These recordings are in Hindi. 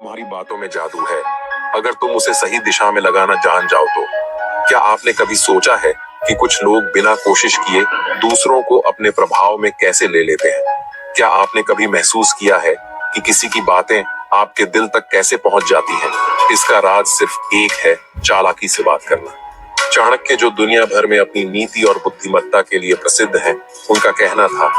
तुम्हारी बातों में जादू है, अगर तुम उसे सही दिशा में लगाना जान जाओ तो। क्या आपने कभी सोचा है कि कुछ लोग बिना कोशिश किए दूसरों को अपने प्रभाव में कैसे ले लेते हैं? क्या आपने कभी महसूस किया है कि किसी की बातें आपके दिल तक कैसे पहुंच जाती हैं? इसका राज सिर्फ एक है, चालाकी से बात करना। चाणक्य, जो दुनिया भर में अपनी नीति और बुद्धिमत्ता के लिए प्रसिद्ध हैं, उनका कहना था,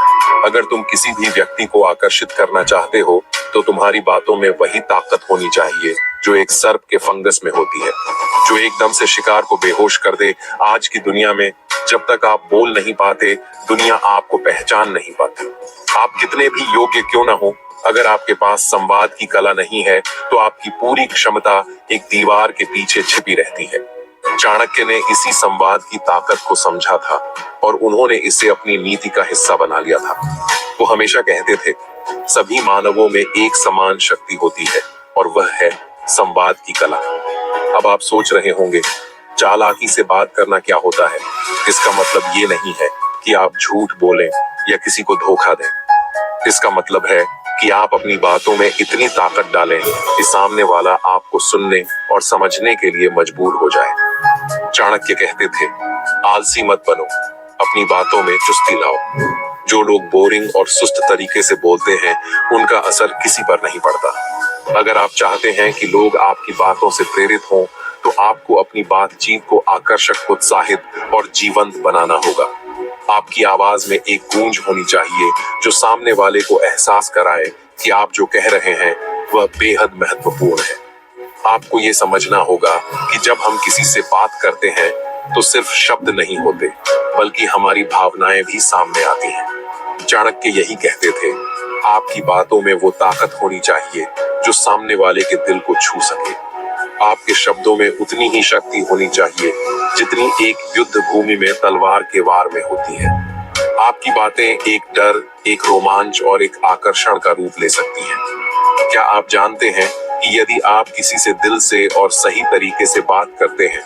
अगर तुम किसी भी व्यक्ति को आकर्षित करना चाहते हो तो तुम्हारी बातों में वही ताकत होनी चाहिए जो एक सर्प के फंगस में होती है, जो एकदम से शिकार को बेहोश कर दे। आज की दुनिया में जब तक आप बोल नहीं पाते, दुनिया आपको पहचान नहीं पाती। आप कितने भी योग्य क्यों ना हो, अगर आपके पास संवाद की कला नहीं है तो आपकी पूरी क्षमता एक दीवार के पीछे छिपी रहती है। चाणक्य ने इसी संवाद की ताकत को समझा था और उन्होंने इसे अपनी नीति का हिस्सा बना लिया था। वो हमेशा कहते थे, सभी मानवों में एक समान शक्ति होती है और वह है संवाद की कला। अब आप सोच रहे होंगे, चालाकी से बात करना क्या होता है? इसका मतलब ये नहीं है कि आप झूठ बोलें या किसी को धोखा दें। इसका मतलब है कि आप अपनी बातों में इतनी ताकत डालें कि सामने वाला आपको सुनने और समझने के लिए मजबूर हो जाए। चाणक्य कहते थे, आलसी मत बनो, अपनी बातों में चुस्ती लाओ। जो लोग बोरिंग और सुस्त तरीके से बोलते हैं, उनका असर किसी पर नहीं पड़ता। अगर आप चाहते हैं कि लोग आपकी बातों से प्रेरित हों, तो आपको अपनी बातचीत को आकर्षक, उत्साहित और जीवंत बनाना होगा। आपकी आवाज में एक गूंज होनी चाहिए जो सामने वाले को एहसास कराए कि आप जो कह रहे हैं वह बेहद महत्वपूर्ण है। आपको ये समझना होगा कि जब हम किसी से बात करते हैं तो सिर्फ शब्द नहीं होते, बल्कि हमारी भावनाएं भी सामने आती हैं। चाणक्य यही कहते थे, आपकी बातों में वो ताकत होनी चाहिए जो सामने वाले के दिल को छू सके। आपके शब्दों में उतनी ही शक्ति होनी चाहिए जितनी एक युद्ध भूमि में तलवार के वार में होती है। आपकी बातें एक डर, एक रोमांच और एक आकर्षण का रूप ले सकती हैं। क्या आप जानते हैं कि यदि आप किसी से दिल से और सही तरीके से बात करते हैं,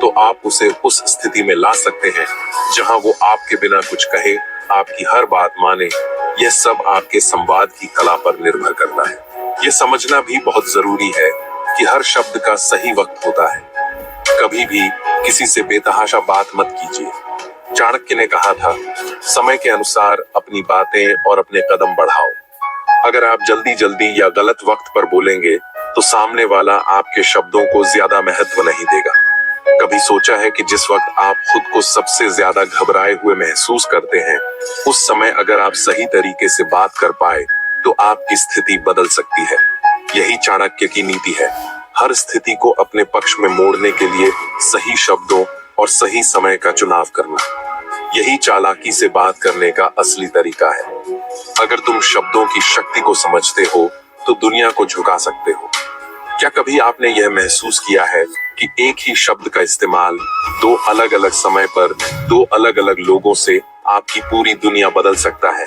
तो आप उसे उस स्थिति में ला सकते हैं जहां वो आपके बिना कुछ कहे, आपकी हर बात माने। यह सब आपके संवाद की कला पर निर्भर करता है। यह समझना भी बहुत जरूरी है कि हर शब्द का सही वक्त होता है। कभी भी किसी से बेतहाशा बात मत कीजिए। चाणक्य ने कहा था, समय के अनुसार अपनी बातें और अपने कदम बढ़ाओ। अगर आप जल्दी जल्दी या गलत वक्त पर बोलेंगे तो सामने वाला आपके शब्दों को ज्यादा महत्व नहीं देगा। कभी सोचा है कि जिस वक्त आप खुद को सबसे ज्यादा घबराए हुए महसूस करते हैं, उस समय अगर आप सही तरीके से बात कर पाए तो आपकी स्थिति बदल सकती है। यही चाणक्य की नीति है, हर स्थिति को अपने पक्ष में मोड़ने के लिए सही शब्दों और सही समय का चुनाव करना। यही चालाकी से बात करने का असली तरीका है। अगर तुम शब्दों की शक्ति को समझते हो तो दुनिया को झुका सकते हो। क्या कभी आपने यह महसूस किया है कि एक ही शब्द का इस्तेमाल दो अलग अलग समय पर दो अलग अलग लोगों से आपकी पूरी दुनिया बदल सकता है?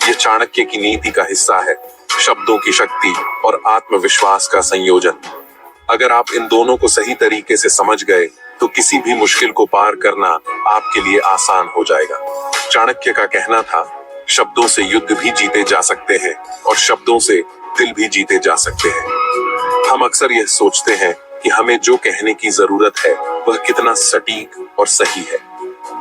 यह चाणक्य की नीति का हिस्सा है, शब्दों की शक्ति और आत्मविश्वास का संयोजन। अगर आप इन दोनों को सही तरीके से समझ गए तो किसी भी मुश्किल को पार करना आपके लिए आसान हो जाएगा। चाणक्य का कहना था, शब्दों से युद्ध भी जीते जा सकते हैं और शब्दों से दिल भी जीते जा सकते हैं। हम अक्सर यह सोचते हैं कि हमें जो कहने की जरूरत है वह कितना सटीक और सही है,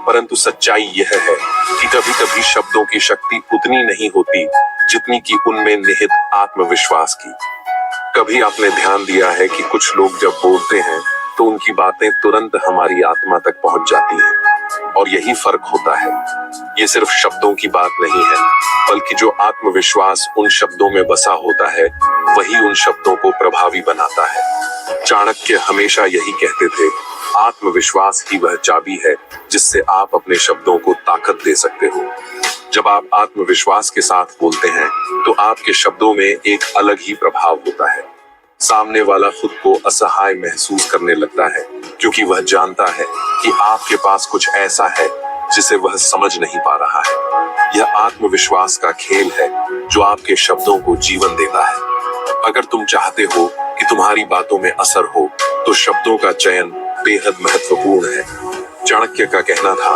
परंतु सच्चाई यह है कि कभी कभी शब्दों की शक्ति उतनी नहीं होती जितनी कि उनमें निहित आत्मविश्वास की। कभी आपने ध्यान दिया है कि कुछ लोग जब बोलते हैं तो उनकी बातें तुरंत हमारी आत्मा तक पहुंच जाती हैं, और यही फर्क होता है। ये सिर्फ शब्दों की बात नहीं है, बल्कि जो आत्मविश्वास उन शब्दों में बसा होता है वही उन शब्दों को प्रभावी बनाता है। चाणक्य हमेशा यही कहते थे, आत्मविश्वास ही वह चाबी है जिससे आप अपने शब्दों को ताकत दे सकते हो। जब आप आत्मविश्वास के साथ बोलते हैं तो आपके शब्दों में एक अलग ही प्रभाव होता है। सामने वाला खुद को असहाय महसूस करने लगता है, क्योंकि वह जानता है कि आपके पास कुछ ऐसा है जिसे वह समझ नहीं पा रहा है। यह आत्मविश्वास का खेल है जो आपके शब्दों को जीवन देता है। अगर तुम चाहते हो कि तुम्हारी बातों में असर हो तो शब्दों का चयन बेहद महत्वपूर्ण है। चाणक्य का कहना था,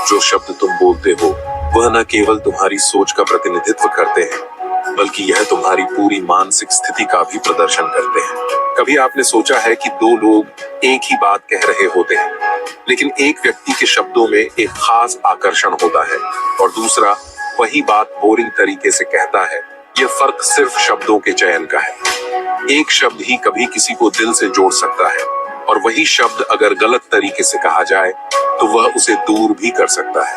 जो शब्द तुम बोलते हो वह न केवल तुम्हारी सोच का प्रतिनिधित्व करते हैं, बल्कि यह तुम्हारी पूरी मानसिक स्थिति का भी प्रदर्शन करते हैं। कभी आपने सोचा है कि दो लोग एक ही बात कह रहे होते हैं, लेकिन एक व्यक्ति के शब्दों में एक खास आकर्षण होता है और दूसरा वही बात बोरिंग तरीके से कहता है। यह फर्क सिर्फ शब्दों के चयन का है। एक शब्द ही कभी किसी को दिल से जोड़ सकता है और वही शब्द अगर गलत तरीके से कहा जाए तो वह उसे दूर भी कर सकता है।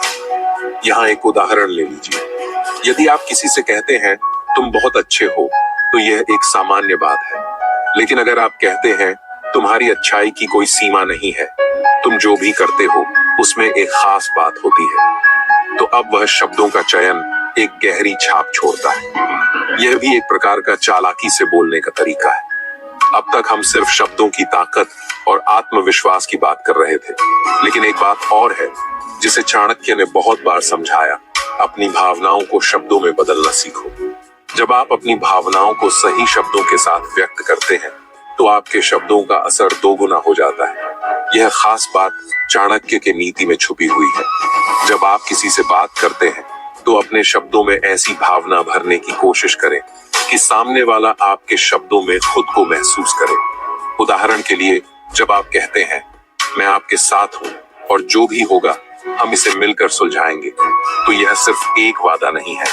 यहाँ एक उदाहरण ले लीजिए। यदि आप किसी से कहते हैं तुम बहुत अच्छे हो, तो यह एक सामान्य बात है। लेकिन अगर आप कहते हैं तुम्हारी अच्छाई की कोई सीमा नहीं है, तुम जो भी करते हो उसमें एक खास बात होती है, तो अब वह शब्दों का चयन एक गहरी छाप छोड़ता है। यह भी एक प्रकार का चालाकी से बोलने का तरीका है। अब तक हम सिर्फ शब्दों की ताकत और आत्मविश्वास की बात कर रहे थे, लेकिन एक बात और है जिसे चाणक्य ने बहुत बार समझाया। अपनी भावनाओं को शब्दों में बदलना सीखो। जब आप अपनी भावनाओं को सही शब्दों के साथ व्यक्त करते हैं, तो आपके शब्दों का असर दोगुना हो जाता है। यह खास बात चाणक्य के नीति में छुपी हुई है। जब आप किसी से बात करते हैं, तो अपने शब्दों में ऐसी भावना भरने की कोशिश करें कि सामने वाला आपके शब्दों में खुद को महसूस करे। उदाहरण के लिए, जब आप कहते हैं मैं आपके साथ हूं और जो भी होगा हम इसे मिलकर सुलझाएंगे, तो यह सिर्फ एक वादा नहीं है,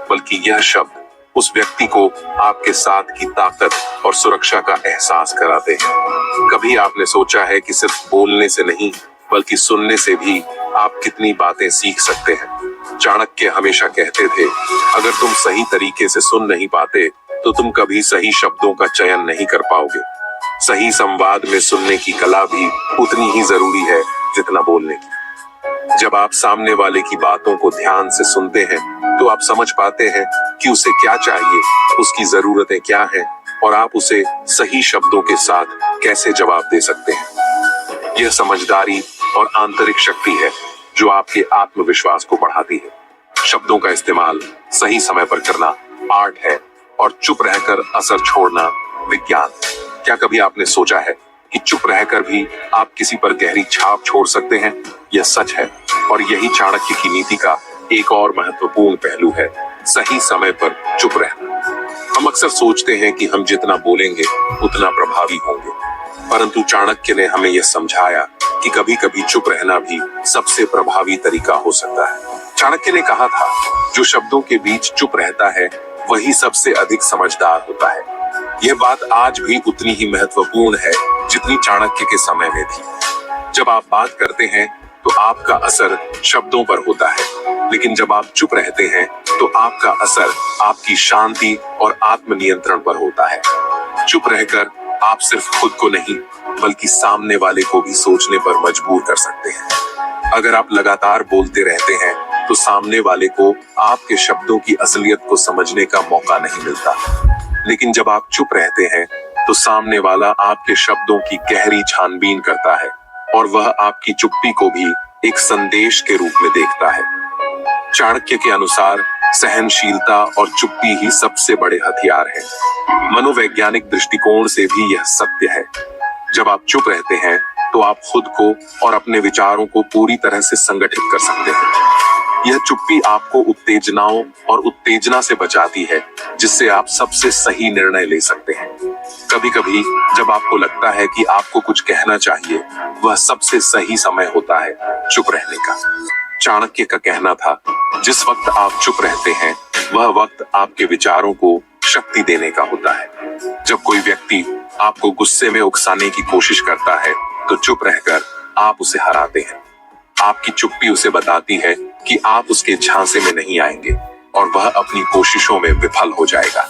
बल्कि यह शब्द उस व्यक्ति को आपके साथ की ताकत और सुरक्षा का एहसास कराते हैं। कभी आपने सोचा है कि सिर्फ बोलने से नहीं, बल्कि सुनने से भी आप कितनी बातें सीख सकते हैं। चाणक्य हमेशा कहते थे, अगर तुम सही तरीके से सुन नहीं पाते, तो तुम कभी सही शब्दों का चयन नहीं कर पाओगे। सही संवाद में सुनने की कला भी उतनी ही जरूरी है जितना बोलने की। जब आप सामने वाले की बातों को ध्यान से सुनते हैं, तो आप समझ पाते हैं कि उसे क्या चाहिए, उसकी जरूरतें क्या हैं, और आप उसे सही शब्दों के साथ कैसे जवाब दे सकते हैं। यह समझदारी और आंतरिक शक्ति है जो आपके आत्मविश्वास को बढ़ाती है। शब्दों का इस्तेमाल सही समय पर करना आर्ट है और चुप रहकर असर छोड़ना विज्ञान। क्या कभी आपने सोचा है कि चुप रहकर भी आप किसी पर गहरी छाप छोड़ सकते हैं? यह सच है और यही चाणक्य की नीति का एक और महत्वपूर्ण पहलू है, सही समय पर चुप रहना। हम अक्सर सोचते हैं कि हम जितना बोलेंगे उतना प्रभावी होंगे, परंतु चाणक्य ने हमें यह समझाया कि कभी कभी चुप रहना भी सबसे प्रभावी तरीका हो सकता है। चाणक्य ने कहा था, जो शब्दों के बीच चुप रहता है वही सबसे अधिक समझदार होता है। यह बात आज भी उतनी ही महत्वपूर्ण है जितनी चाणक्य के समय में थी। जब आप बात करते हैं तो आपका असर शब्दों पर होता है, लेकिन जब आप चुप रहते हैं तो आपका असर आपकी शांति और आत्मनियंत्रण पर होता है। चुप रहकर आप सिर्फ खुद को नहीं, बल्कि सामने वाले को भी सोचने पर मजबूर कर सकते हैं। अगर आप लगातार बोलते रहते हैं, तो सामने वाले को आपके शब्दों की असलियत को समझने का मौका नहीं मिलता। लेकिन जब आप चुप रहते हैं, तो सामने वाला आपके शब्दों की गहरी छानबीन करता है और वह आपकी चुप्पी को भी एक संदेश के रूप में देखता है। चाणक्य के अनुसार सहनशीलता और चुप्पी ही सबसे बड़े हथियार हैं। मनोवैज्ञानिक दृष्टिकोण से भी यह सत्य है। जब आप चुप रहते हैं, तो आप खुद को और अपने विचारों को पूरी तरह से संगठित कर सकते हैं। यह चुप्पी आपको उत्तेजनाओं और उत्तेजना से बचाती है, जिससे आप सबसे सही निर्णय ले सकते हैं। कभी कभी जब आपको लगता है कि आपको कुछ कहना चाहिए, वह सबसे सही समय होता है चुप रहने का। चाणक्य का कहना था, जिस वक्त आप चुप रहते हैं, वह वक्त आपके विचारों को शक्ति देने का होता है। जब कोई व्यक्ति आपको गुस्से में उकसाने की कोशिश करता है, तो चुप रहकर आप उसे हराते हैं। आपकी चुप्पी उसे बताती है कि आप उसके झांसे में नहीं आएंगे और वह अपनी कोशिशों में विफल हो जाएगा।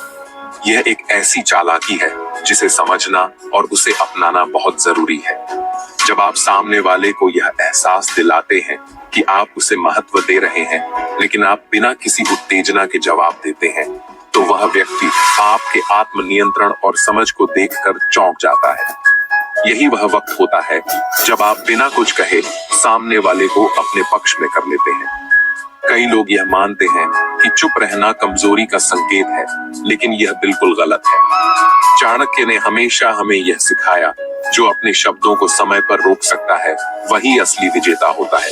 यह एक ऐसी चालाकी है जिसे समझना और उसे अपनाना बहुत जरूरी है। जब आप सामने वाले को यह एहसास दिलाते हैं कि आप उसे महत्व दे रहे हैं, लेकिन आप बिना किसी उत्तेजना के जवाब देते हैं, तो वह व्यक्ति आपके आत्मनियंत्रण और समझ को देखकर चौंक जाता है। यही वह वक्त होता है जब आप बिना कुछ कहे सामने वाले को अपने पक्ष में कर लेते हैं। कई लोग यह मानते हैं कि चुप रहना कमजोरी का संकेत है, लेकिन यह बिल्कुल गलत है। चाणक्य ने हमेशा हमें यह सिखाया, जो अपने शब्दों को समय पर रोक सकता है, वही असली विजेता होता है।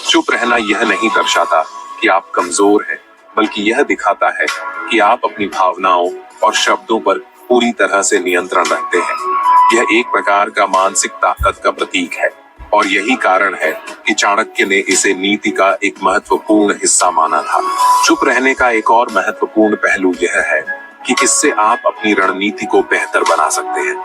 चुप रहना यह नहीं दर्शाता कि आप कमजोर हैं, बल्कि यह दिखाता है कि आप अपनी भावनाओं और शब्दों पर पूरी तरह से नियंत्रण रखते हैं। यह एक प्रकार का मानसिक ताकत का प्रतीक है और यही कारण है कि चाणक्य ने इसे नीति का एक महत्वपूर्ण हिस्सा माना था। चुप रहने का एक और महत्वपूर्ण पहलू यह है कि इससे आप अपनी रणनीति को बेहतर बना सकते हैं।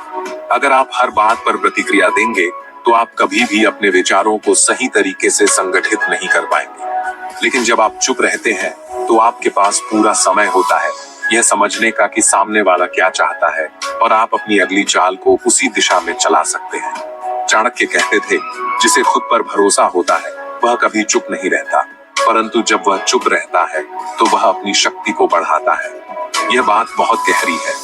अगर आप हर बात पर प्रतिक्रिया देंगे तो आप कभी भी अपने विचारों को सही तरीके से संगठित नहीं कर पाएंगे। लेकिन जब आप चुप रहते हैं तो आपके पास पूरा समय होता है यह समझने का कि सामने वाला क्या चाहता है और आप अपनी अगली चाल को उसी दिशा में चला सकते हैं। चाणक्य कहते थे, जिसे खुद पर भरोसा होता है वह कभी चुप नहीं रहता, परंतु जब वह चुप रहता है तो वह अपनी शक्ति को बढ़ाता है। यह बात बहुत गहरी है।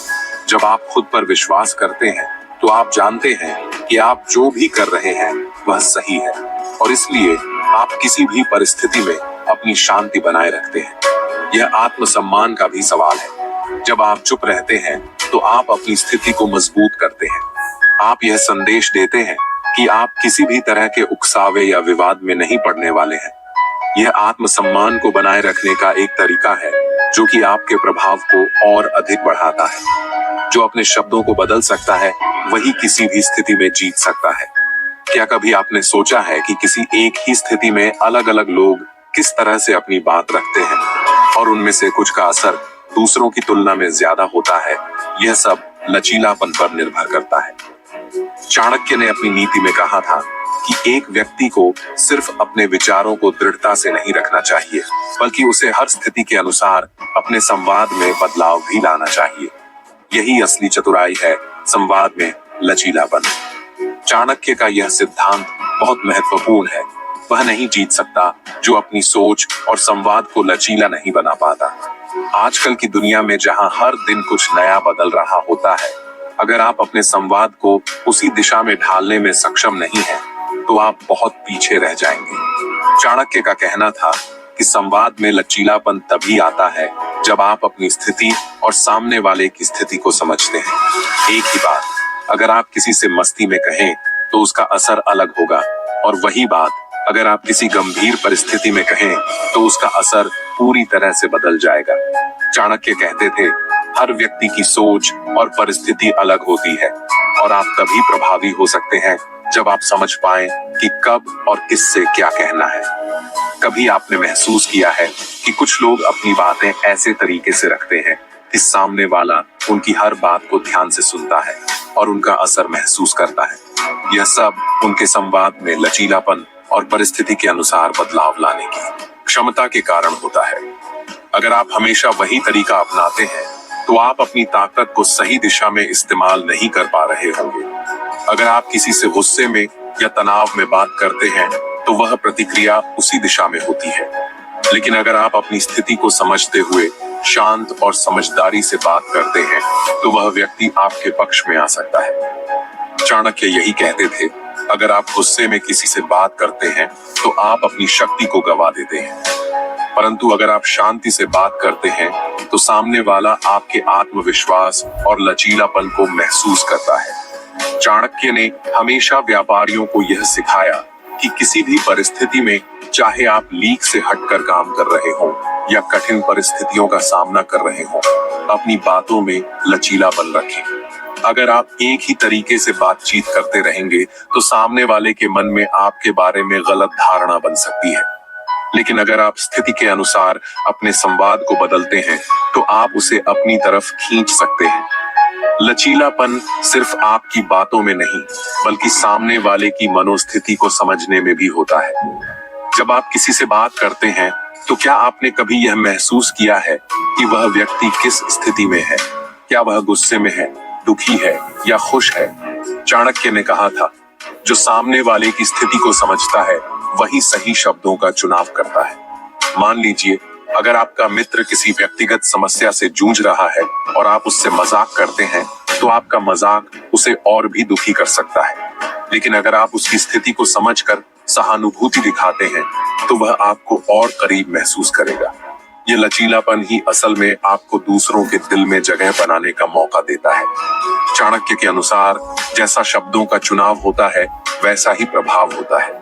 जब आप खुद पर विश्वास करते हैं तो आप जानते हैं कि आप जो भी कर रहे हैं वह सही है और इसलिए आप किसी भी परिस्थिति में अपनी शांति बनाए रखते हैं। यह आत्मसम्मान का भी सवाल है। जब आप चुप रहते हैं तो आप अपनी स्थिति को मजबूत करते हैं। आप यह संदेश देते हैं कि आप किसी भी तरह के उकसावे या विवाद में नहीं पड़ने वाले हैं। यह आत्मसम्मान को बनाए रखने का एक तरीका है जो कि आपके प्रभाव को और अधिक बढ़ाता है। जो अपने शब्दों को बदल सकता है वही किसी भी स्थिति में जीत सकता है। क्या कभी आपने सोचा है कि किसी एक ही स्थिति में अलग अलग लोग किस तरह से अपनी बात रखते हैं और उनमें से कुछ का असर दूसरों की तुलना में ज्यादा होता है? यह सब लचीलापन पर निर्भर करता है। चाणक्य ने अपनी नीति में कहा था कि एक व्यक्ति को सिर्फ अपने विचारों को दृढ़ता से नहीं रखना चाहिए, बल्कि उसे हर स्थिति के अनुसार अपने संवाद में बदलाव भी लाना चाहिए। यही असली चतुराई है, संवाद में लचीलापन। चाणक्य का यह सिद्धांत बहुत महत्वपूर्ण है। वह नहीं जीत सकता जो अपनी सोच और संवाद को लचीला नहीं बना पाता। आजकल की दुनिया में जहां हर दिन कुछ नया बदल रहा होता है, अगर आप अपने संवाद को उसी दिशा में ढालने में सक्षम नहीं हैं, तो आप बहुत पीछे रह जाएंगे। चाणक्य का कहना था कि संवाद में लचीलापन तभी आता है जब आप अपनी स्थिति और सामने वाले की स्थिति को समझते हैं। एक ही बात अगर आप किसी से मस्ती में कहें तो उसका असर अलग होगा, और वही बात अगर आप किसी गंभीर परिस्थिति में कहें तो उसका असर पूरी तरह से बदल जाएगा। चाणक्य कहते थे, हर व्यक्ति की सोच और परिस्थिति अलग होती है और आप तभी प्रभावी हो सकते हैं जब आप समझ पाएं कि कब और किससे क्या कहना है। कभी आपने महसूस किया है कि कुछ लोग अपनी बातें ऐसे तरीके से रखते हैं कि सामने वाला उनकी हर बात को ध्यान से सुनता है और उनका असर महसूस करता है। यह सब उनके संवाद में लचीलापन और परिस्थिति के अनुसार बदलाव लाने की क्षमता के कारण होता है। अगर आप हमेशा वही तरीका अपनाते हैं तो आप अपनी ताकत को सही दिशा में इस्तेमाल नहीं कर पा रहे होंगे। अगर आप किसी से गुस्से में या तनाव में बात करते हैं तो वह प्रतिक्रिया उसी दिशा में होती है। लेकिन अगर आप अपनी स्थिति को समझते हुए शांत और समझदारी से बात करते हैं तो वह व्यक्ति आपके पक्ष में आ सकता है। चाणक्य यही कहते थे, अगर आप गुस्से में किसी से बात करते हैं तो आप अपनी शक्ति को गवा देते हैं, परंतु अगर आप शांति से बात करते हैं तो सामने वाला आपके आत्मविश्वास और लचीलापन को महसूस करता है। चाणक्य ने हमेशा व्यापारियों को यह सिखाया कि किसी भी परिस्थिति में, चाहे आप लीक से हटकर काम कर रहे हों या कठिन परिस्थितियों का सामना कर रहे हों, अपनी बातों में लचीलापन रखें। अगर आप एक ही तरीके से बातचीत करते रहेंगे तो सामने वाले के मन में आपके बारे में गलत धारणा बन सकती है। लेकिन अगर आप स्थिति के अनुसार अपने संवाद को बदलते हैं तो आप उसे अपनी तरफ खींच सकते हैं। लचीलापन सिर्फ आपकी बातों में नहीं, बल्कि सामने वाले की मनोस्थिति को समझने में भी होता है। जब आप किसी से बात करते हैं तो क्या आपने कभी यह महसूस किया है कि वह व्यक्ति किस स्थिति में है? क्या वह गुस्से में है, दुखी है या खुश है? चाणक्य ने कहा था, जो सामने वाले की स्थिति को समझता है वही सही शब्दों का चुनाव करता है। मान लीजिए, अगर आपका मित्र किसी व्यक्तिगत समस्या से जूझ रहा है और आप उससे मजाक करते हैं तो आपका मजाक उसे और भी दुखी कर सकता है। लेकिन अगर आप उसकी स्थिति को समझकर सहानुभूति दिखाते हैं तो वह आपको और करीब महसूस करेगा। यह लचीलापन ही असल में आपको दूसरों के दिल में जगह बनाने का मौका देता है। चाणक्य के अनुसार जैसा शब्दों का चुनाव होता है वैसा ही प्रभाव होता है।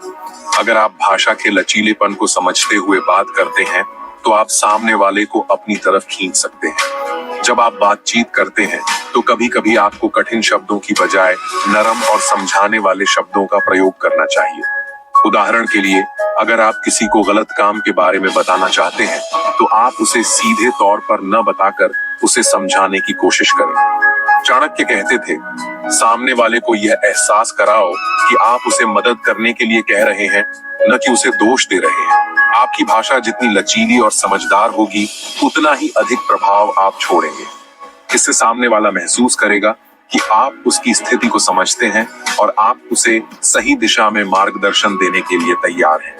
अगर आप भाषा के लचीलेपन को समझते हुए बात करते हैं तो आप सामने वाले को अपनी तरफ खींच सकते हैं। जब आप बातचीत करते हैं तो कभी कभी आपको कठिन शब्दों की बजाय नरम और समझाने वाले शब्दों का प्रयोग करना चाहिए। उदाहरण के लिए, अगर आप किसी को गलत काम के बारे में बताना चाहते हैं तो आप उसे सीधे तौर पर न बताकर उसे समझाने की कोशिश करें। चाणक्य कहते थे, सामने वाले को यह एहसास कराओ कि आप उसे मदद करने के लिए कह रहे हैं, न कि उसे दोष दे रहे हैं। आपकी भाषा जितनी लचीली और समझदार होगी, उतना ही अधिक प्रभाव आप छोड़ेंगे। इससे सामने वाला महसूस करेगा कि आप उसकी स्थिति को समझते हैं और आप उसे सही दिशा में मार्गदर्शन देने के लिए तैयार हैं।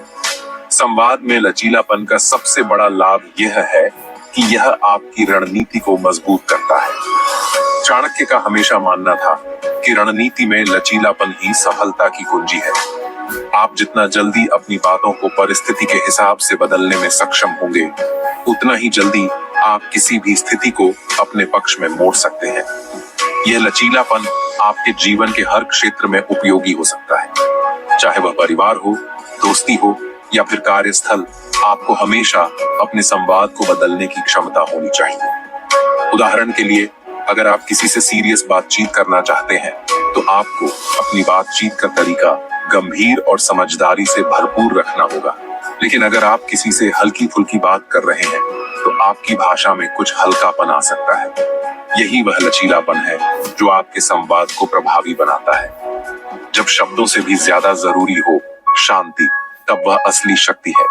संवाद में लचीलापन का सबसे बड़ा लाभ यह है कि यह आपकी रणनीति को मजबूत करता है। चाणक्य का हमेशा मानना था कि रणनीति में लचीलापन ही सफलता की कुंजी है। आप जितना जल्दी अपनी बातों को परिस्थिति के हिसाब से बदलने में सक्षम होंगे, उतना ही जल्दी आप किसी भी स्थिति को अपने पक्ष में मोड़ सकते हैं। यह लचीलापन आपके जीवन के हर क्षेत्र में उपयोगी हो सकता है, चाहे वह परिवार हो, दोस्ती हो या फिर कार्यस्थल। आपको हमेशा अपने संवाद को बदलने की क्षमता होनी चाहिए। उदाहरण के लिए, अगर आप किसी से सीरियस बातचीत करना चाहते हैं तो आपको अपनी बातचीत का तरीका गंभीर और समझदारी से भरपूर रखना होगा। लेकिन अगर आप किसी से हल्की फुल्की बात कर रहे हैं तो आपकी भाषा में कुछ हल्कापन आ सकता है। यही वह लचीलापन है जो आपके संवाद को प्रभावी बनाता है। जब शब्दों से भी ज्यादा जरूरी हो शांति, तब वह असली शक्ति है।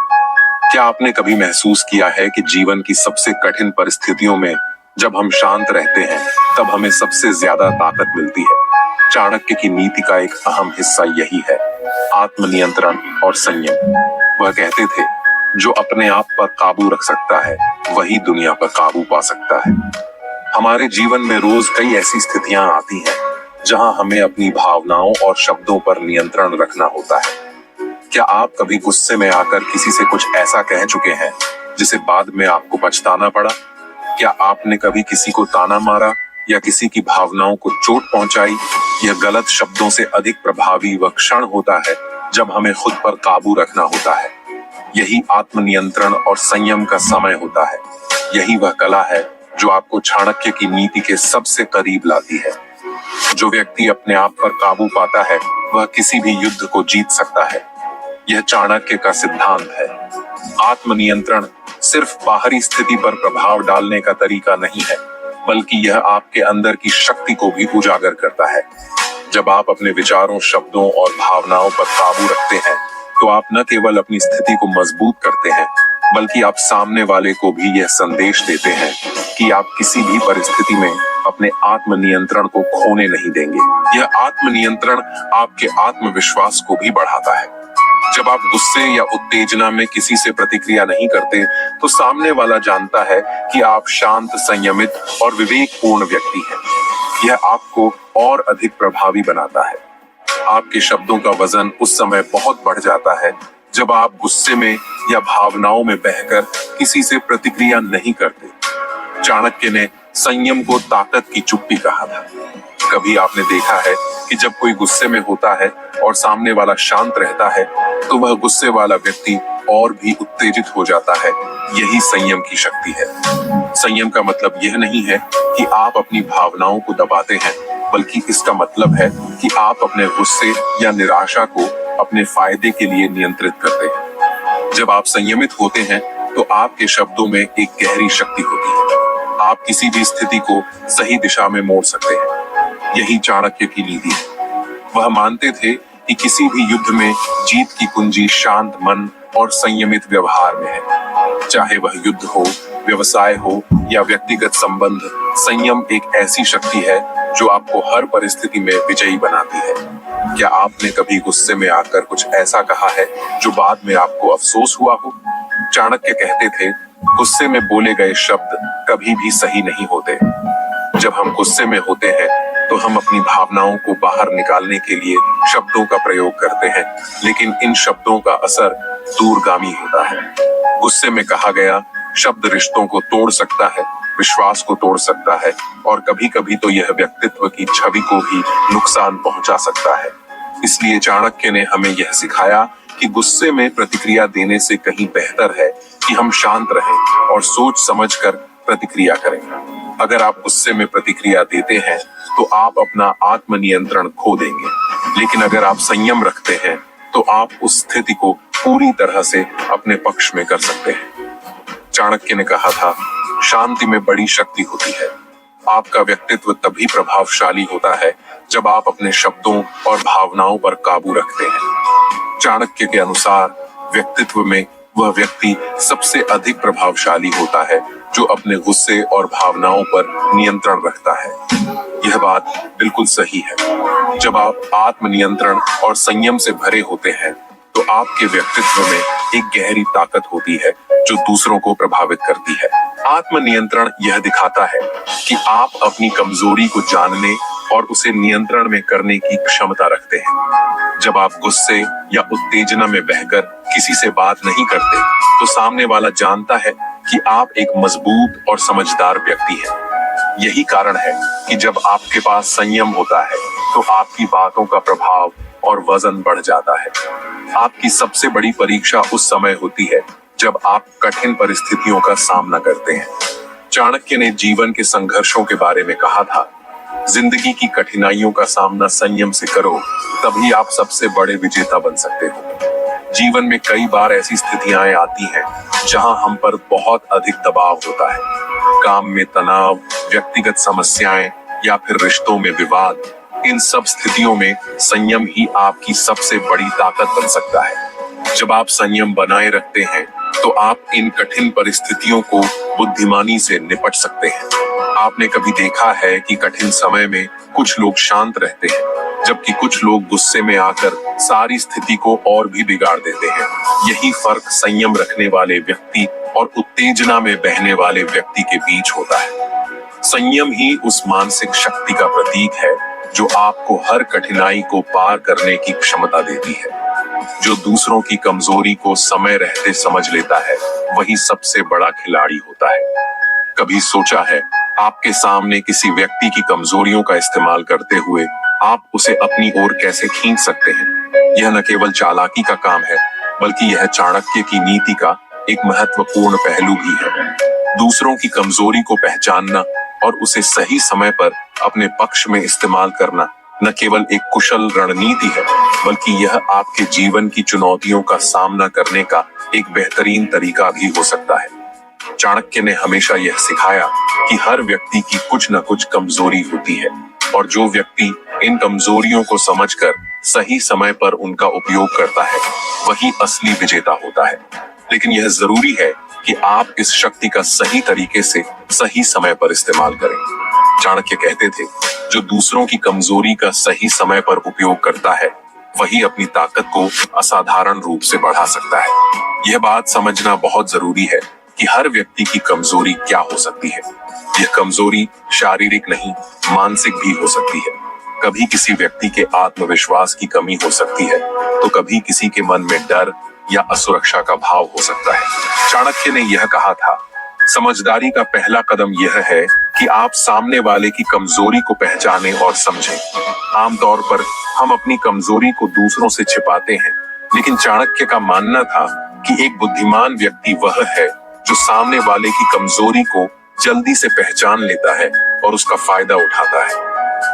क्या आपने कभी महसूस किया है कि जीवन की सबसे कठिन परिस्थितियों में जब हम शांत रहते हैं तब हमें सबसे ज्यादा ताकत मिलती है? चाणक्य की नीति का एक अहम हिस्सा यही है, आत्मनियंत्रण और संयम। वह कहते थे, जो अपने आप पर काबू रख सकता है वही दुनिया पर काबू पा सकता है। हमारे जीवन में रोज कई ऐसी स्थितियां आती हैं जहां हमें अपनी भावनाओं और शब्दों पर नियंत्रण रखना होता है। क्या आप कभी गुस्से में आकर किसी से कुछ ऐसा कह चुके हैं जिसे बाद में आपको पछताना पड़ा? क्या आपने कभी किसी को ताना मारा या किसी की भावनाओं को चोट पहुंचाई? यह गलत शब्दों से अधिक प्रभावी वह क्षण होता है जब हमें खुद पर काबू रखना होता है। यही आत्मनियंत्रण और संयम का समय होता है। यही वह कला है जो आपको चाणक्य की नीति के सबसे करीब लाती है। जो व्यक्ति अपने आप पर काबू पाता है वह किसी भी युद्ध को जीत सकता है। यह चाणक्य का सिद्धांत है। आत्मनियंत्रण सिर्फ बाहरी स्थिति पर प्रभाव डालने का तरीका नहीं है, बल्कि यह आपके अंदर की शक्ति को भी उजागर करता है। जब आप अपने विचारों, शब्दों और भावनाओं पर काबू रखते हैं तो आप न केवल अपनी स्थिति को मजबूत करते हैं, बल्कि आप सामने वाले को भी यह संदेश देते हैं कि आप किसी भी परिस्थिति में अपने आत्मनियंत्रण को खोने नहीं देंगे। यह आत्मनियंत्रण आपके आत्मविश्वास को भी बढ़ाता है। जब आप गुस्से या उत्तेजना में किसी से प्रतिक्रिया नहीं करते तो सामने वाला जानता है कि आप शांत, संयमित और विवेकपूर्ण व्यक्ति हैं। यह आपको और अधिक प्रभावी बनाता है। आपके शब्दों का वजन उस समय बहुत बढ़ जाता है जब आप गुस्से में या भावनाओं में बहकर किसी से प्रतिक्रिया नहीं करते। चाणक्य ने संयम को ताकत की चुप्पी कहा था। कभी आपने देखा है कि जब कोई गुस्से में होता है और सामने वाला शांत रहता है तो वह गुस्से वाला व्यक्ति और भी उत्तेजित हो जाता है। यही संयम की शक्ति है। संयम का मतलब यह नहीं है कि आप अपनी भावनाओं को दबाते हैं, बल्कि इसका मतलब है कि आप अपने गुस्से या निराशा को अपने फायदे के लिए नियंत्रित करते हैं। जब आप संयमित होते हैं तो आपके शब्दों में एक गहरी शक्ति होती है। आप किसी भी स्थिति को सही दिशा में मोड़ सकते हैं। यही चाणक्य की नीति है। वह मानते थे कि किसी भी युद्ध में जीत की कुंजी शांत मन और संयमित व्यवहार में है। चाहे वह युद्ध हो, व्यवसाय हो या व्यक्तिगत संबंध, संयम एक ऐसी शक्ति है जो आपको हर परिस्थिति में विजयी बनाती है। क्या आपने कभी गुस्से में आकर कुछ ऐसा कहा है जो बाद में आपको अफसोस हुआ हो? चाणक्य कहते थे, गुस्से में बोले गए शब्द कभी भी सही नहीं होते। जब हम गुस्से में होते हैं तो हम अपनी भावनाओं को बाहर निकालने के लिए शब्दों का प्रयोग करते हैं, लेकिन इन शब्दों का असर दूरगामी होता है। गुस्से में कहा गया शब्द रिश्तों को तोड़ सकता है, विश्वास को तोड़ सकता है और कभी-कभी तो यह व्यक्तित्व की छवि को भी नुकसान पहुंचा सकता है। इसलिए चाणक्य ने हमें यह सिखाया कि गुस्से में प्रतिक्रिया देने से कहीं बेहतर है कि कि हम शांत रहें और सोच समझकर प्रतिक्रिया करें। अगर आप गुस्से में प्रतिक्रिया देते हैं तो आप अपना आत्मनियंत्रण खो देंगे, लेकिन अगर आप संयम रखते हैं तो आप उस स्थिति को पूरी तरह से अपने पक्ष में कर सकते हैं। चाणक्य ने कहा था, शांति में बड़ी शक्ति होती है। आपका व्यक्तित्व तभी प्रभावशाली होता है जब आप अपने शब्दों और भावनाओं पर काबू रखते हैं। चाणक्य के अनुसार व्यक्तित्व में वह व्यक्ति सबसे अधिक प्रभावशाली होता है जो अपने गुस्से और भावनाओं पर नियंत्रण रखता है। यह बात बिल्कुल सही है। जब आप आत्मनियंत्रण और संयम से भरे होते हैं तो आपके व्यक्तित्व में एक गहरी ताकत होती है जो दूसरों को प्रभावित करती है। आत्मनियंत्रण यह दिखाता है कि आप अपनी कमजोरी को जानने और उसे नियंत्रण में करने की क्षमता रखते हैं। जब आप गुस्से या उत्तेजना में बहकर किसी से बात नहीं करते तो सामने वाला जानता है कि आप एक मजबूत और समझदार व्यक्ति हैं। यही कारण है कि जब आपके पास संयम होता है तो आपकी बातों का प्रभाव और वजन बढ़ जाता है। आपकी सबसे बड़ी परीक्षा उस समय होती है जब आप कठिन परिस्थितियों का सामना करते हैं। चाणक्य ने जीवन के संघर्षों के बारे में कहा था, जिंदगी की कठिनाइयों का सामना संयम से करो, तभी आप सबसे बड़े विजेता बन सकते हो। जीवन में कई बार ऐसी स्थितियां आती हैं जहां हम पर बहुत अधिक दबाव होता है। काम में तनाव, व्यक्तिगत समस्याएं या फिर रिश्तों में विवाद। इन सब स्थितियों में संयम ही आपकी सबसे बड़ी ताकत बन सकता है। जब आप संयम बनाए रखते हैं तो आप इन कठिन परिस्थितियों को बुद्धिमानी से निपट सकते हैं। आपने कभी देखा है कि कठिन समय में कुछ लोग शांत रहते हैं, जबकि कुछ लोग गुस्से में आकर सारी स्थिति को और भी बिगाड़ देते हैं। यही फर्क संयम रखने वाले व्यक्ति और उत्तेजना में बहने वाले व्यक्ति के बीच होता है। संयम ही उस मानसिक शक्ति का प्रतीक है जो आपको हर कठिनाई को पार करने की क्षमता देती है। जो दूसरों की कमजोरी को समय रहते समझ लेता है, वही सबसे बड़ा खिलाड़ी होता है। कभी सोचा है, आपके सामने किसी व्यक्ति की कमजोरियों का इस्तेमाल करते हुए आप उसे अपनी ओर कैसे खींच सकते हैं? यह न केवल चालाकी का काम है, बल्कि यह चाणक्य की नीति का एक महत्वपूर्ण पहलू भी है। दूसरों की कमजोरी को पहचानना और उसे सही समय पर अपने पक्ष में इस्तेमाल करना न केवल एक कुशल रणनीति है, बल्कि यह आपके जीवन की चुनौतियों का सामना करने का एक बेहतरीन तरीका भी हो सकता है। चाणक्य ने हमेशा यह सिखाया कि हर व्यक्ति की कुछ न कुछ कमजोरी होती है और जो व्यक्ति इन कमजोरियों को समझकर सही समय पर उनका उपयोग करता है, वही असली विजेता होता है। लेकिन यह जरूरी है कि आप इस शक्ति का सही तरीके से सही समय पर इस्तेमाल करें। चाणक्य कहते थे, जो दूसरों की कमजोरी का सही समय पर उपयोग करता है, वही अपनी ताकत को असाधारण रूप से बढ़ा सकता है। यह बात समझना बहुत जरूरी है कि हर व्यक्ति की कमजोरी क्या हो सकती है। यह कमजोरी शारीरिक नहीं, मानसिक भी हो सकती है। कभी किसी व्यक्ति के आत्मविश्वास की कमी हो सकती है, तो कभी किसी के मन में डर या असुरक्षा का भाव हो सकता है। चाणक्य ने यह कहा था, समझदारी का पहला कदम यह है कि आप सामने वाले की कमजोरी को पहचानें और समझें। आमतौर पर हम अपनी कमजोरी को दूसरों से छिपाते हैं, लेकिन चाणक्य का मानना था कि एक बुद्धिमान व्यक्ति वह है जो सामने वाले की कमजोरी को जल्दी से पहचान लेता है और उसका फायदा उठाता है।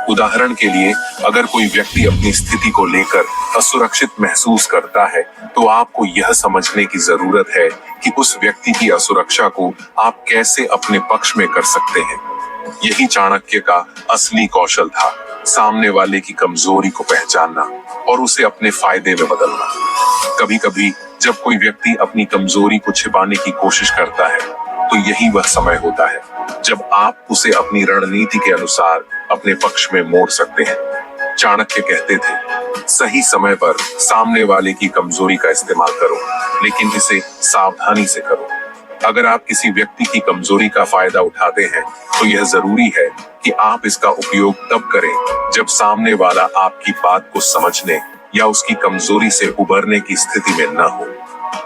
उदाहरण के लिए, अगर कोई व्यक्ति अपनी स्थिति को लेकर असुरक्षित महसूस करता है, तो आपको यह समझने की जरूरत है कि उस व्यक्ति की असुरक्षा को आप कैसे अपने पक्ष में कर सकते हैं। यही चाणक्य का असली कौशल था, सामने वाले की कमजोरी को पहचानना और उसे अपने फायदे में बदलना। कभी कभी जब कोई व्यक्ति अपनी कमजोरी को छिपाने की कोशिश करता है, तो यही वह समय होता है जब आप उसे अपनी रणनीति के अनुसार अपने पक्ष में मोड़ सकते हैं। चाणक्य कहते थे, सही समय पर सामने वाले की कमजोरी का इस्तेमाल करो, लेकिन इसे सावधानी से करो। अगर आप किसी व्यक्ति की कमजोरी का फायदा उठाते हैं, तो यह जरूरी है कि आप इसका उपयोग तब करें जब सामने वाला आपकी बात को समझने या उसकी कमजोरी से उबरने की स्थिति में न हो।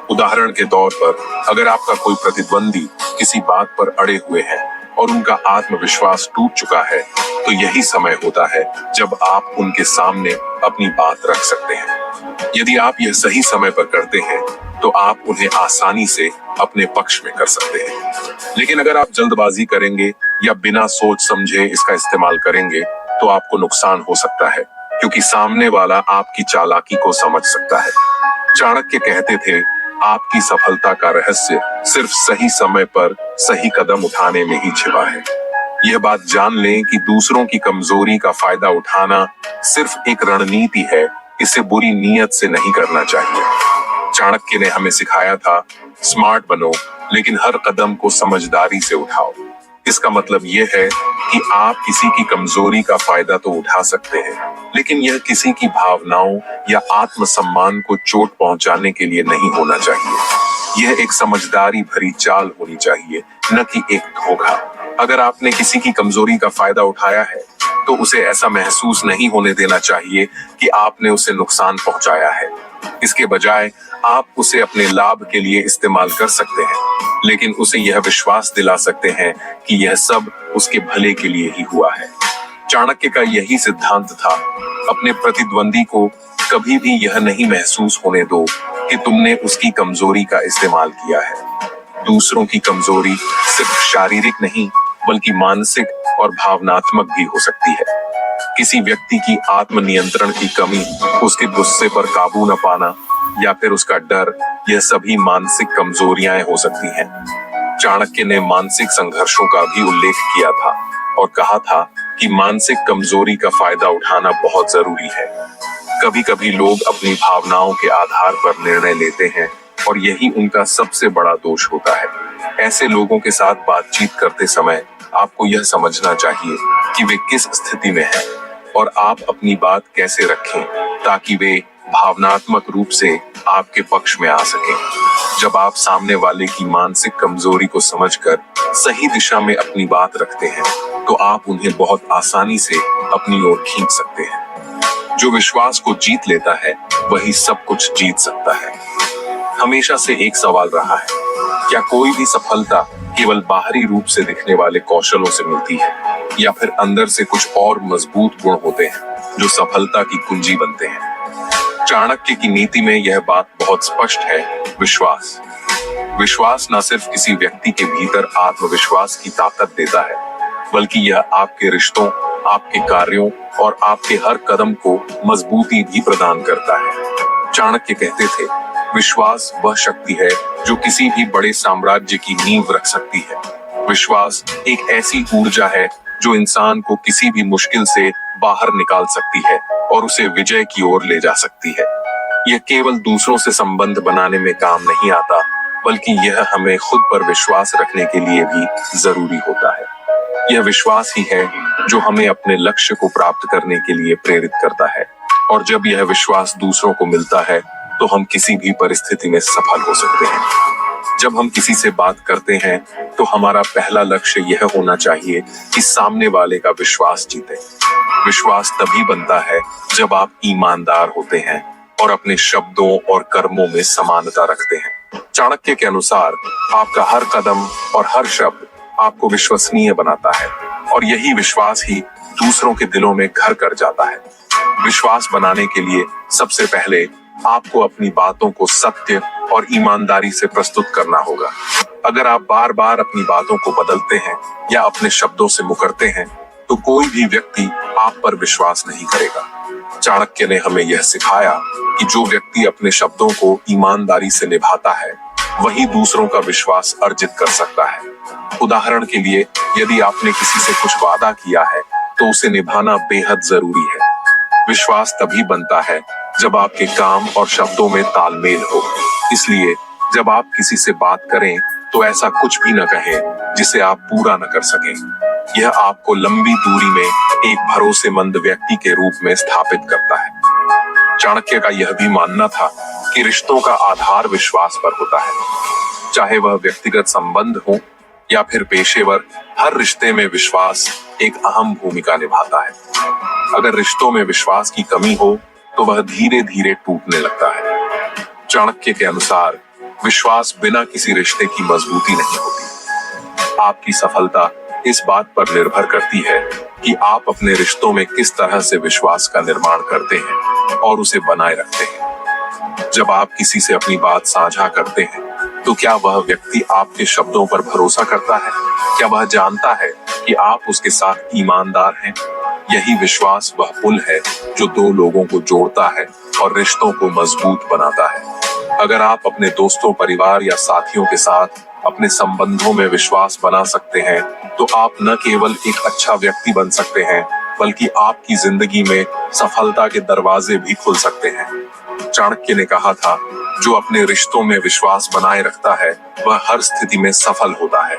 उदाहरण के तौर पर, अगर आपका कोई प्रतिद्वंदी किसी बात पर अड़े हुए हैं और उनका आत्मविश्वास टूट चुका है, तो यही समय होता है जब आप उनके सामने अपनी बात रख सकते हैं। यदि आप यह सही समय पर करते हैं, तो आप उन्हें आसानी से अपने पक्ष में कर सकते हैं। लेकिन अगर आप जल्दबाजी करेंगे या बिना सोच समझे इसका इस्तेमाल करेंगे तो आपको नुकसान हो सकता है, क्योंकि सामने वाला आपकी चालाकी को समझ सकता है। चाणक्य कहते थे, आपकी सफलता का रहस्य सिर्फ सही समय पर सही कदम उठाने में ही छिपा है। यह बात जान लें कि दूसरों की कमजोरी का फायदा उठाना सिर्फ एक रणनीति है, इसे बुरी नीयत से नहीं करना चाहिए। चाणक्य ने हमें सिखाया था, स्मार्ट बनो, लेकिन हर कदम को समझदारी से उठाओ। इसका मतलब यह है कि आप किसी की कमजोरी का फायदा तो उठा सकते हैं, लेकिन यह किसी की भावनाओं या आत्मसम्मान को चोट पहुंचाने के लिए नहीं होना चाहिए। यह एक समझदारी भरी चाल होनी चाहिए, न कि एक धोखा। अगर आपने किसी की कमजोरी का फायदा उठाया है तो उसे ऐसा महसूस नहीं होने देना चाहिए कि आपने उसे नुकसान पहुंचाया है। इसके बजाय आप उसे अपने लाभ के लिए इस्तेमाल कर सकते हैं, लेकिन उसे यह विश्वास दिला सकते हैं कि यह सब उसके भले के लिए ही हुआ है। चाणक्य का यही सिद्धांत था, अपने प्रतिद्वंदी को कभी भी यह नहीं महसूस होने दो कि तुमने उसकी कमजोरी का इस्तेमाल किया है। दूसरों की कमजोरी सिर्फ शारीरिक नहीं बल्कि मानसिक और भावनात्मक भी हो सकती है। किसी व्यक्ति की आत्मनियंत्रण की कमी, उसके गुस्से पर काबू न पाना या फिर उसका डर, यह सभी मानसिक कमजोरियां हो सकती हैं। चाणक्य ने मानसिक संघर्षों का भी उल्लेख किया था और कहा था कि मानसिक कमजोरी का फायदा उठाना बहुत जरूरी है। कभी कभी लोग अपनी भावनाओं के आधार पर निर्णय लेते हैं और यही उनका सबसे बड़ा दोष होता है। ऐसे लोगों के साथ बातचीत करते समय आपको यह समझना चाहिए कि वे किस स्थिति में हैं और आप अपनी बात कैसे रखें ताकि वे भावनात्मक रूप से आपके पक्ष में आ सकें। जब आप सामने वाले की मानसिक कमजोरी को समझकर सही दिशा में अपनी बात रखते हैं तो आप उन्हें बहुत आसानी से अपनी ओर खींच सकते हैं। जो विश्वास को जीत लेता है वही सब कुछ जीत सकता है। हमेशा से एक सवाल रहा है, क्या कोई भी सफलता केवल बाहरी रूप से दिखने वाले कौशलों से मिलती है या फिर अंदर से कुछ और मजबूत गुण होते हैं जो सफलता की कुंजी बनते हैं? चाणक्य की नीति में यह बात बहुत स्पष्ट है, विश्वास। विश्वास न सिर्फ किसी व्यक्ति के भीतर आत्मविश्वास की ताकत देता है, बल्कि यह आपके रिश्तों, आपके कार्यों और आपके हर कदम को मजबूती भी प्रदान करता है। चाणक्य कहते थे, विश्वास वह शक्ति है जो किसी भी बड़े साम्राज्य की नींव रख सकती है। विश्वास एक ऐसी ऊर्जा है जो इंसान को किसी भी मुश्किल से बाहर निकाल सकती है और उसे विजय की ओर ले जा सकती है। यह केवल दूसरों से संबंध बनाने में काम नहीं आता, बल्कि यह हमें खुद पर विश्वास रखने के लिए भी जरूरी होता है। यह विश्वास ही है जो हमें अपने लक्ष्य को प्राप्त करने के लिए प्रेरित करता है, और जब यह विश्वास दूसरों को मिलता है तो हम किसी भी परिस्थिति में सफल हो सकते हैं। जब हम किसी से बात करते हैं तो हमारा पहला लक्ष्य यह होना चाहिए कि सामने वाले का विश्वास जीते। विश्वास तभी बनता है जब आप ईमानदार होते हैं और अपने शब्दों और कर्मों में समानता रखते हैं। चाणक्य के अनुसार आपका हर कदम और हर शब्द आपको विश्वसनीय बनाता है, और यही विश्वास ही दूसरों के दिलों में घर कर जाता है। विश्वास बनाने के लिए सबसे पहले आपको अपनी बातों को सत्य और ईमानदारी से प्रस्तुत करना होगा। अगर आप बार बार अपनी बातों को बदलते हैं या अपने शब्दों से मुकरते हैं तो कोई भी व्यक्ति आप पर विश्वास नहीं करेगा। चाणक्य ने हमें यह सिखाया कि जो व्यक्ति अपने शब्दों को ईमानदारी से निभाता है वही दूसरों का विश्वास अर्जित कर सकता है। उदाहरण के लिए, यदि आपने किसी से कुछ वादा किया है तो उसे निभाना बेहद जरूरी है। विश्वास तभी बनता है जब आपके काम और शब्दों में तालमेल हो। इसलिए जब आप किसी से बात करें तो ऐसा कुछ भी न कहें जिसे आप पूरा न कर सकें। यह आपको लंबी दूरी में एक भरोसेमंद व्यक्ति के रूप में स्थापित करता है। चाणक्य का यह भी मानना था कि रिश्तों का आधार विश्वास पर होता है। चाहे वह व्यक्तिगत संबंध हो या फिर पेशेवर, हर रिश्ते में विश्वास एक अहम भूमिका निभाता है। अगर रिश्तों में विश्वास की कमी हो तो वह धीरे धीरे टूटने लगता है। चाणक्य के अनुसार विश्वास बिना किसी रिश्ते की मजबूती नहीं होती। आपकी सफलता इस बात पर निर्भर करती है कि आप अपने रिश्तों में किस तरह से विश्वास का निर्माण करते हैं और उसे बनाए रखते हैं। जब आप किसी से अपनी बात साझा करते हैं, तो क्या वह व्यक्ति आपके शब्दों पर भरोसा करता है? क्या वह जानता है कि आप उसके साथ ईमानदार हैं? यही विश्वास वह पुल है जो दो लोगों को जोड़ता है और रिश्तों को मजबूत बनाता है। अगर आप अपने दोस्तों, परिवार या साथियों के साथ अपने संबंधों में विश्वास बना सकते हैं, तो आप न केवल एक अच्छा व्यक्ति बन सकते हैं, बल्कि आपकी जिंदगी में सफलता के दरवाजे भी खुल सकते हैं। चाणक्य ने कहा था, जो अपने रिश्तों में विश्वास बनाए रखता है, वह हर स्थिति में सफल होता है।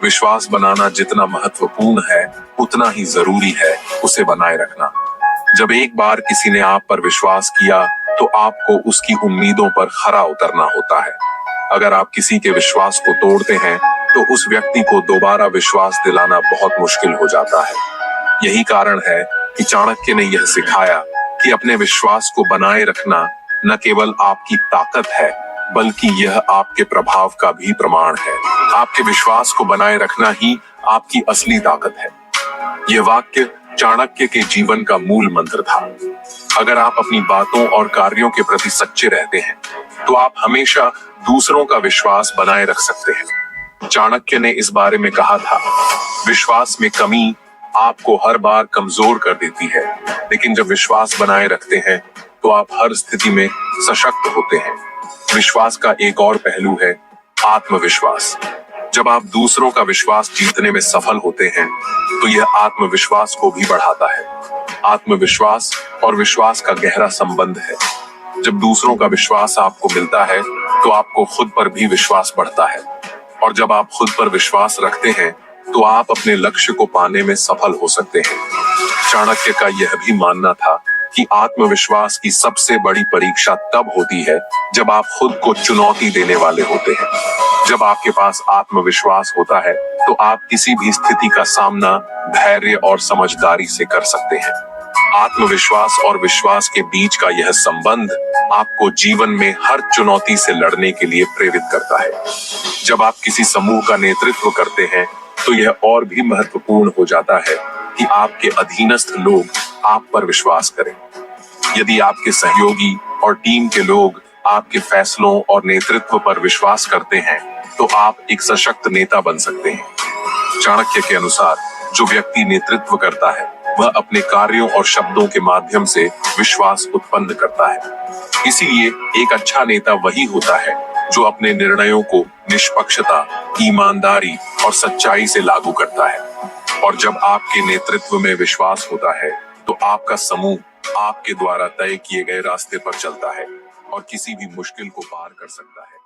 विश्वास बनाना जितना महत्वपूर्ण है, उतना ही जरूरी है उसे बनाए रखना। जब एक बार किसी ने आप पर विश्वास किया, तो आपको उसकी उम्मीदों पर खरा उतरना होता है। अगर आप किसी के विश्वास को तोड़ते हैं, तो उस व्यक्ति को दोबारा विश्वास दिलाना बहुत मुश्किल हो जाता है। यही कारण है कि चाणक्य ने यह सिखाया कि अपने विश्वास को बनाए रखना न केवल आपकी ताकत है, बल्कि यह आपके प्रभाव का भी प्रमाण है। आपके विश्वास को बनाए रखना ही आपकी असली ताकत है। यह वाक्य चाणक्य के जीवन का मूल मंत्र था। अगर आप अपनी बातों और कार्यों के प्रति सच्चे रहते हैं, तो आप हमेशा दूसरों का विश्वास बनाए रख सकते हैं। चाणक्य ने इस बारे में कहा था, विश्वास में कमी आपको हर बार कमजोर कर देती है, लेकिन जब विश्वास बनाए रखते हैं, तो आप हर स्थिति में सशक्त होते हैं। विश्वास का एक और पहलू है आत्मविश्वास। जब आप दूसरों का विश्वास जीतने में सफल होते हैं, तो यह आत्मविश्वास को भी बढ़ाता है। आत्मविश्वास और विश्वास का गहरा संबंध है। जब दूसरों का विश्वास आपको मिलता है, तो आपको खुद पर भी विश्वास बढ़ता है, और जब आप खुद पर विश्वास रखते हैं, तो आप अपने लक्ष्य को पाने में सफल हो सकते हैं। चाणक्य का यह भी मानना था कि आत्मविश्वास की सबसे बड़ी परीक्षा तब होती है जब आप खुद को चुनौती देने वाले होते हैं। जब आपके पास आत्मविश्वास होता है, तो आप किसी भी स्थिति का सामना धैर्य और समझदारी से कर सकते हैं। आत्मविश्वास और विश्वास के बीच का यह संबंध आपको जीवन में हर चुनौती से लड़ने के लिए प्रेरित करता है। जब आप किसी समूह का नेतृत्व करते हैं, तो यह और भी महत्वपूर्ण हो जाता है कि आपके अधीनस्थ लोग आप पर विश्वास करें। यदि आपके सहयोगी और टीम के लोग आपके फैसलों और नेतृत्व पर विश्वास करते हैं, तो आप एक सशक्त नेता बन सकते हैं। चाणक्य के अनुसार, जो व्यक्ति नेतृत्व करता है, वह अपने कार्यों और शब्दों के माध्यम से विश्वास उत्पन्न करता है। इसीलिए एक अच्छा नेता वही होता है जो अपने निर्णयों को निष्पक्षता, ईमानदारी और सच्चाई से लागू करता है। और जब आपके नेतृत्व में विश्वास होता है, तो आपका समूह आपके द्वारा तय किए गए रास्ते पर चलता है और किसी भी मुश्किल को पार कर सकता है।